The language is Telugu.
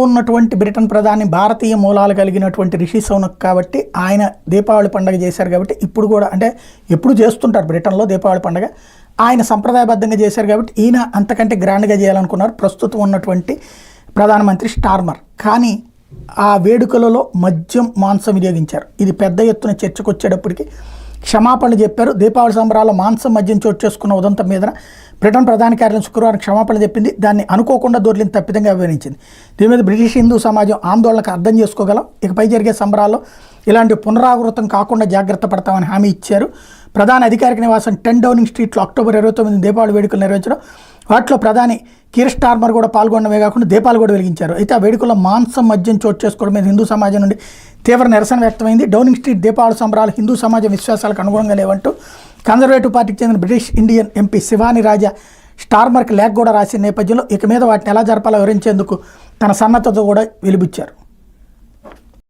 ఉన్నటువంటి బ్రిటన్ ప్రధాని భారతీయ మూలాలు కలిగినటువంటి రిషి సునక్ కాబట్టి ఆయన దీపావళి పండుగ చేశారు కాబట్టి ఇప్పుడు కూడా అంటే ఎప్పుడు చేస్తుంటారు బ్రిటన్లో దీపావళి పండుగ, ఆయన సంప్రదాయబద్ధంగా చేశారు కాబట్టి ఈయన అంతకంటే గ్రాండ్గా చేయాలనుకున్నారు ప్రస్తుతం ఉన్నటువంటి ప్రధానమంత్రి స్టార్మర్. కానీ ఆ వేడుకలలో మద్యం మాంసం వినియోగించారు. ఇది పెద్ద ఎత్తున చర్చకు వచ్చేటప్పటికి క్షమాపణలు చెప్పారు. దీపావళి సంబరాల్లో మాంసం మద్యం చోటు చేసుకున్న ఉదంతం మీద బ్రిటన్ ప్రధాన కార్యాలయం శుక్రవారం క్షమాపణలు చెప్పింది. దాన్ని అనుకోకుండా దొర్లిన తప్పిదంగా వివరించింది. దీని మీద బ్రిటిష్ హిందూ సమాజం ఆందోళనకు అర్థం చేసుకోగలం, ఇకపై జరిగే సంబరాల్లో ఇలాంటి పునరావృతం కాకుండా జాగ్రత్త పడతామని హామీ ఇచ్చారు. ప్రధాన అధికారిక నివాసం 10 డౌనింగ్ స్ట్రీట్లో అక్టోబర్ 29 దీపావళి వేడుకలు నిర్వహించడం, వాటిలో ప్రధాని కీర్ స్టార్మర్ కూడా పాల్గొనడమే కాకుండా దీపాలు కూడా వెలిగించారు. అయితే ఆ వేడుకల్లో మాంసం మద్యం చోటు చేసుకోవడం మీద హిందూ సమాజం నుండి తీవ్ర నిరసన వ్యక్తమైంది. డౌనింగ్ స్ట్రీట్ దీపావళి సంబరాలు హిందూ సమాజం విశ్వాసాలకు అనుగుణంగా లేవంటూ కన్జర్వేటివ్ పార్టీకి చెందిన బ్రిటిష్ ఇండియన్ ఎంపీ శివాని రాజా స్టార్మర్కి లేఖ కూడా రాసిన నేపథ్యంలో ఇక మీద వాటిని ఎలా జరపాలో వివరించేందుకు తన సన్నద్ధత కూడా వెలిబుచ్చారు.